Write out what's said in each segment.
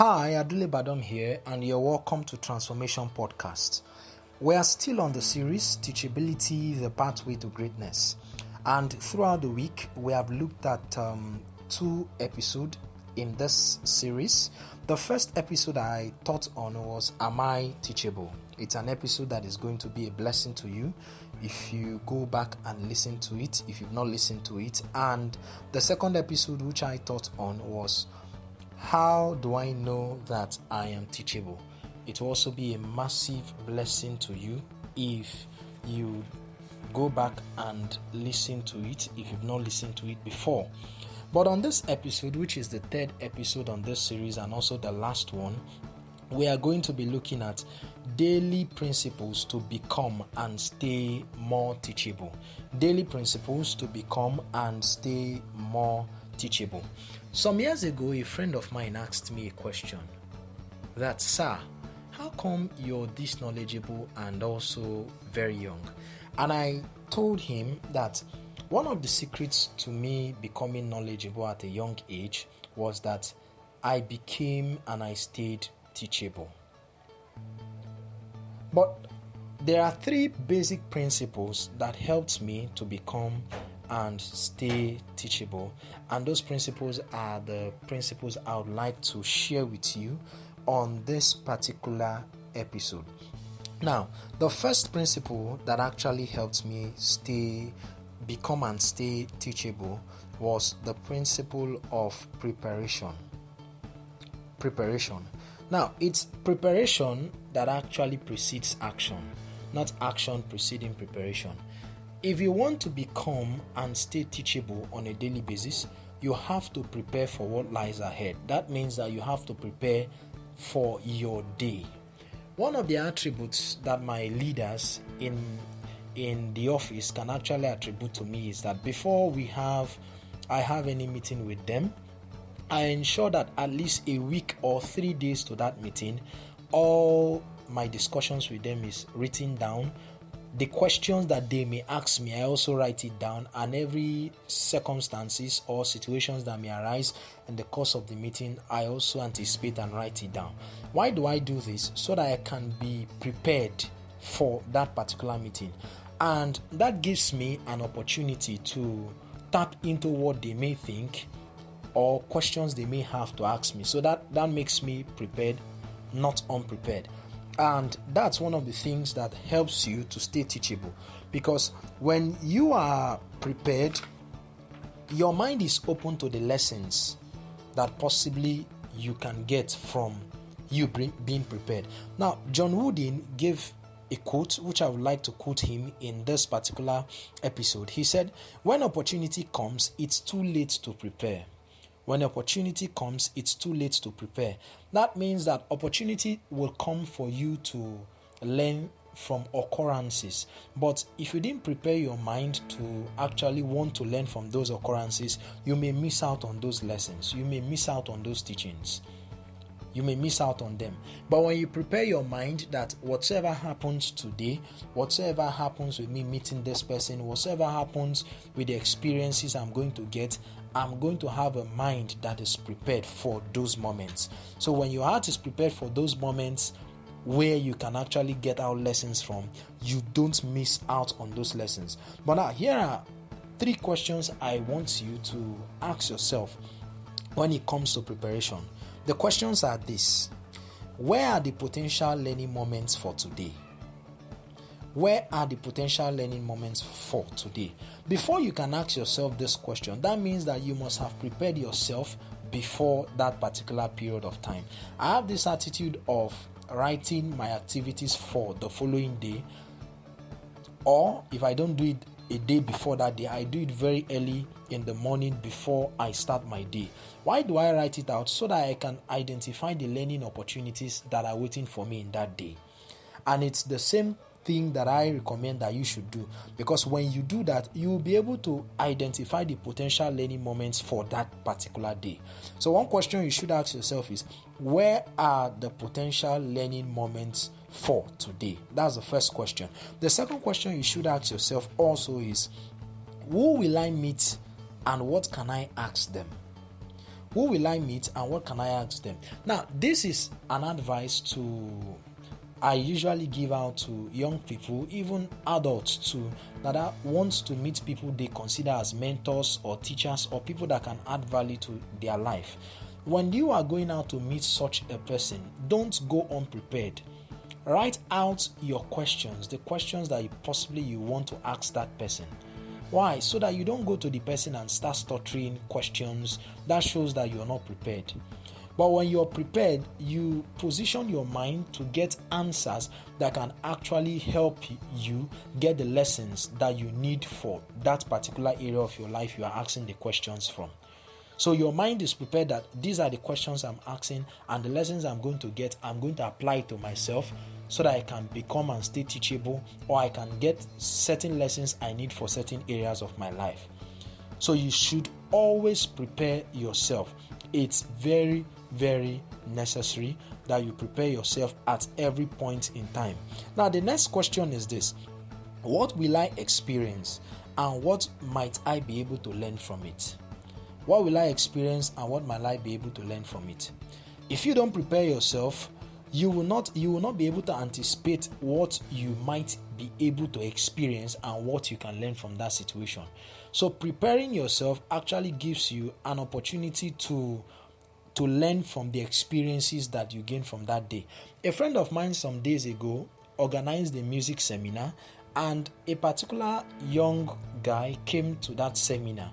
Hi, Adule Badom here, and you're welcome to Transformation Podcast. We are still on the series Teachability, the Pathway to Greatness. And throughout the week, we have looked at two episodes in this series. The first episode I taught on was Am I Teachable? It's an episode that is going to be a blessing to you if you go back and listen to it, if you've not listened to it. And the second episode which I taught on was How do I know that I am teachable? It will also be a massive blessing to you if you go back and listen to it if you've not listened to it before. But on this episode, which is the third episode on this series and also the last one, we are going to be looking at daily principles to become and stay more teachable. Daily principles to become and stay more teachable. Some years ago, a friend of mine asked me a question that, "Sir, how come you're this knowledgeable and also very young?" And I told him that one of the secrets to me becoming knowledgeable at a young age was that I became and I stayed teachable. But there are three basic principles that helped me to become and stay teachable, and those principles are the principles I would like to share with you on this particular episode. Now, the first principle that actually helped me become and stay teachable was the principle of preparation. Now, it's preparation that actually precedes action, not action preceding preparation. If you want to become and stay teachable on a daily basis, you have to prepare for what lies ahead. That means that you have to prepare for your day. One of the attributes that my leaders in the office can actually attribute to me is that before I have any meeting with them, I ensure that at least a week or 3 days to that meeting, all my discussions with them is written down. The questions that they may ask me, I also write it down, and every circumstances or situations that may arise in the course of the meeting, I also anticipate and write it down. Why do I do this? So that I can be prepared for that particular meeting. And that gives me an opportunity to tap into what they may think or questions they may have to ask me. So that makes me prepared, not unprepared. And that's one of the things that helps you to stay teachable, because when you are prepared, your mind is open to the lessons that possibly you can get from you being prepared. Now, John Wooden gave a quote which I would like to quote him in this particular episode. He said, "When opportunity comes, it's too late to prepare. When opportunity comes, it's too late to prepare." That means that opportunity will come for you to learn from occurrences. But if you didn't prepare your mind to actually want to learn from those occurrences, you may miss out on those lessons. You may miss out on those teachings. You may miss out on them. But when you prepare your mind that whatever happens today, whatever happens with me meeting this person, whatever happens with the experiences I'm going to get, I'm going to have a mind that is prepared for those moments. So when your heart is prepared for those moments where you can actually get out lessons from, you don't miss out on those lessons. But now, here are 3 questions I want you to ask yourself when it comes to preparation. The questions are this: where are the potential learning moments for today? Where are the potential learning moments for today? Before you can ask yourself this question, that means that you must have prepared yourself before that particular period of time. I have this attitude of writing my activities for the following day, or if I don't do it a day before that day, I do it very early in the morning before I start my day. Why do I write it out? So that I can identify the learning opportunities that are waiting for me in that day. And it's the same thing that I recommend that you should do, because when you do that, you will be able to identify the potential learning moments for that particular day. So one question you should ask yourself is, where are the potential learning moments for today? That's the first question. The second question you should ask yourself also is, who will I meet and what can I ask them? Who will I meet and what can I ask them? Now, this is an advice I usually give out to young people, even adults too, that wants to meet people they consider as mentors or teachers or people that can add value to their life. When you are going out to meet such a person, don't go unprepared. Write out your questions, the questions that you want to ask that person. Why? So that you don't go to the person and start stuttering questions. That shows that you're not prepared. But when you're prepared, you position your mind to get answers that can actually help you get the lessons that you need for that particular area of your life you are asking the questions from. So your mind is prepared that these are the questions I'm asking, and the lessons I'm going to get, I'm going to apply it to myself so that I can become and stay teachable, or I can get certain lessons I need for certain areas of my life. So you should always prepare yourself. It's very, very necessary that you prepare yourself at every point in time. Now, the next question is this: what will I experience and what might I be able to learn from it? What will I experience and what might I be able to learn from it? If you don't prepare yourself, you will not be able to anticipate what you might be able to experience and what you can learn from that situation. So preparing yourself actually gives you an opportunity to learn from the experiences that you gain from that day. A friend of mine some days ago organized a music seminar, and a particular young guy came to that seminar,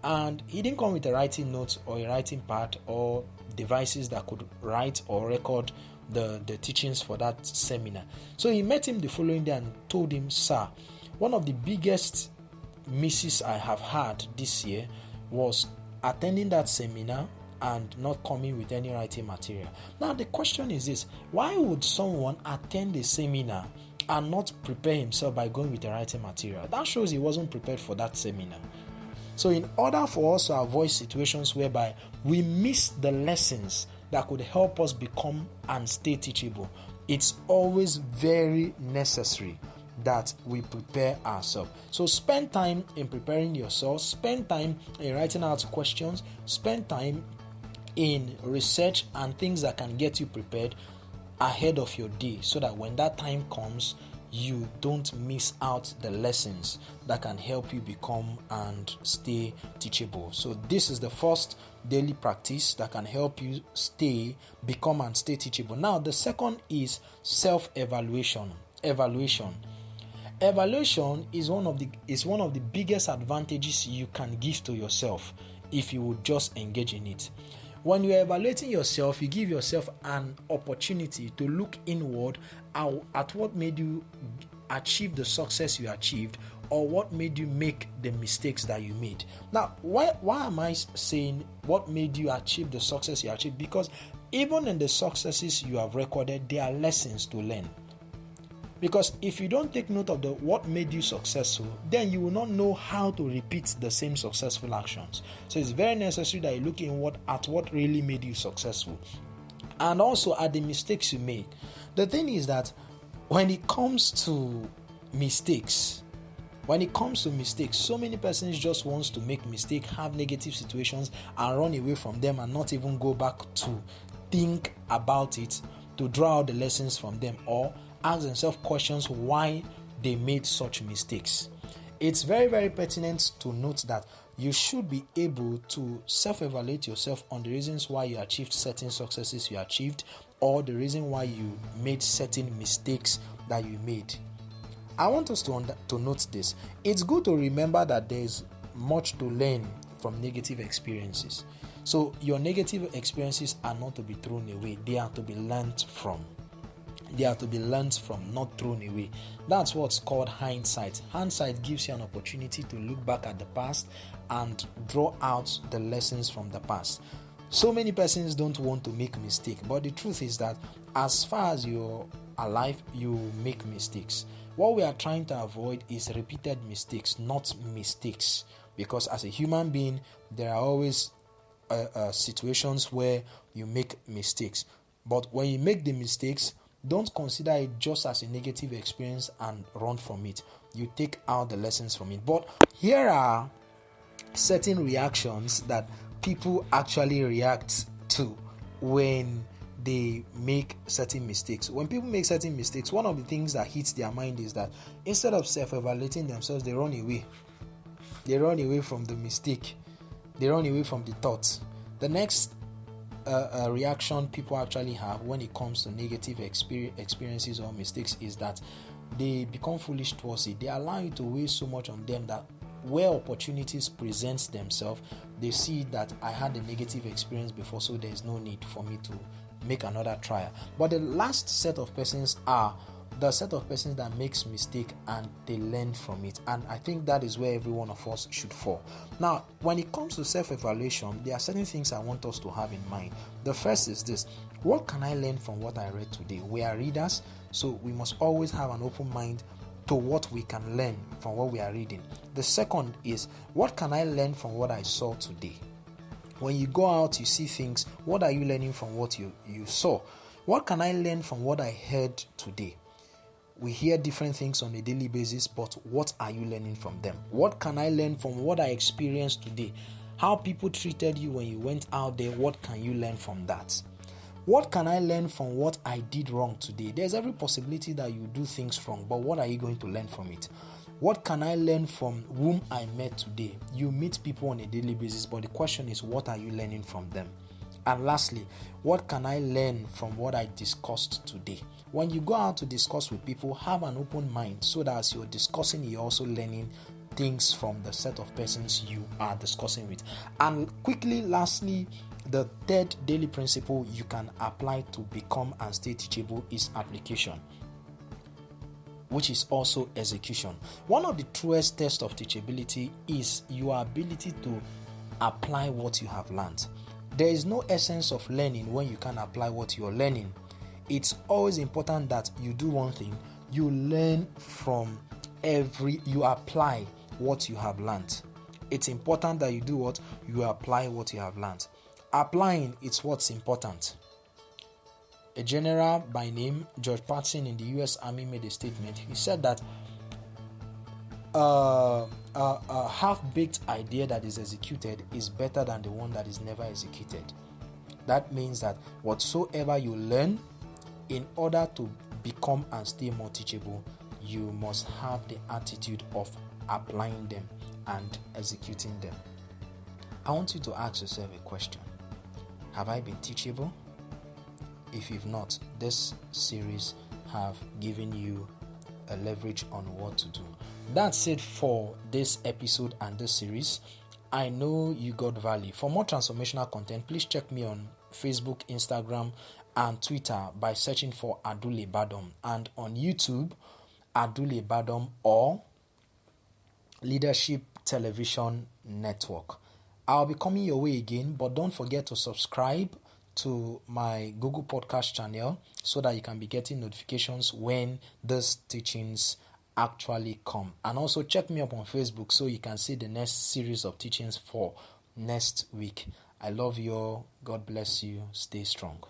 and he didn't come with a writing note or a writing pad or devices that could write or record the teachings for that seminar. So he met him the following day and told him, "Sir, one of the biggest misses I have had this year was attending that seminar and not coming with any writing material." Now the question is this: why would someone attend a seminar and not prepare himself by going with the writing material? That shows he wasn't prepared for that seminar. So in order for us to avoid situations whereby we miss the lessons that could help us become and stay teachable, it's always very necessary that we prepare ourselves. So spend time in preparing yourself, spend time in writing out questions, spend time in research and things that can get you prepared ahead of your day, so that when that time comes, you don't miss out the lessons that can help you become and stay teachable. So this is the first daily practice that can help you become and stay teachable. Now the second is self-evaluation. Evaluation is one of the biggest advantages you can give to yourself if you would just engage in it. When you're evaluating yourself, you give yourself an opportunity to look inward at what made you achieve the success you achieved, or what made you make the mistakes that you made. Now, why am I saying what made you achieve the success you achieved? Because even in the successes you have recorded, there are lessons to learn. Because if you don't take note of what made you successful, then you will not know how to repeat the same successful actions. So it's very necessary that you look inward at what really made you successful, and also at the mistakes you made. The thing is that when it comes to mistakes, so many persons just wants to make mistakes, have negative situations, and run away from them and not even go back to think about it, to draw out the lessons from them, or ask themselves questions why they made such mistakes. It's very, very pertinent to note that you should be able to self-evaluate yourself on the reasons why you achieved certain successes you achieved, or the reason why you made certain mistakes that you made. I want us to note this. It's good to remember that there's much to learn from negative experiences. So your negative experiences are not to be thrown away, they are to be learned from. They are to be learned from, not thrown away. That's what's called hindsight. Hindsight gives you an opportunity to look back at the past and draw out the lessons from the past. So many persons don't want to make mistakes, but the truth is that as far as you're alive, you make mistakes. What we are trying to avoid is repeated mistakes, not mistakes. Because as a human being, there are always situations where you make mistakes. But when you make the mistakes, don't consider it just as a negative experience and run from it. You take out the lessons from it. But here are certain reactions that people actually react to when they make certain mistakes. When people make certain mistakes, one of the things that hits their mind is that instead of self-evaluating themselves, they run away. They run away from the mistake. They run away from the thoughts. The next reaction people actually have when it comes to negative experiences or mistakes is that they become foolish towards it. They allow you to weigh so much on them that where opportunities present themselves, they see that I had a negative experience before, so there is no need for me to make another trial. But the last set of persons are the set of persons that makes mistake and they learn from it, and I think that is where every one of us should fall. Now, when it comes to self-evaluation, there are certain things I want us to have in mind. The first is this: what can I learn from what I read today? We are readers, so we must always have an open mind to what we can learn from what we are reading. The second is, what can I learn from what I saw today? When you go out, you see things, what are you learning from what you saw? What can I learn from what I heard today? We hear different things on a daily basis, but what are you learning from them? What can I learn from what I experienced today? How people treated you when you went out there, what can you learn from that? What can I learn from what I did wrong today? There's every possibility that you do things wrong, but what are you going to learn from it? What can I learn from whom I met today? You meet people on a daily basis, but the question is, what are you learning from them? And lastly, what can I learn from what I discussed today? When you go out to discuss with people, have an open mind so that as you're discussing, you're also learning things from the set of persons you are discussing with. And quickly, lastly, the third daily principle you can apply to become and stay teachable is application, which is also execution. One of the truest tests of teachability is your ability to apply what you have learned. There is no essence of learning when you can't apply what you are learning. It's always important that you do one thing: you learn from you apply what you have learned. It's important that you do what? You apply what you have learned. Applying is what's important. A general by name George Patton in the US Army made a statement. He said that a half-baked idea that is executed is better than the one that is never executed. That means that whatsoever you learn, in order to become and stay more teachable, you must have the attitude of applying them and executing them. I want you to ask yourself a question: have I been teachable? If you've not, this series have given you a leverage on what to do. That's it for this episode and this series. I know you got value. For more transformational content, please check me on Facebook, Instagram, and Twitter by searching for Adule Badom, and on YouTube, Adule Badom or Leadership Television Network. I'll be coming your way again, but don't forget to subscribe to my Google Podcast channel so that you can be getting notifications when these teachings actually come. And also check me up on Facebook so you can see the next series of teachings for next week. I love you all. God bless you. Stay strong.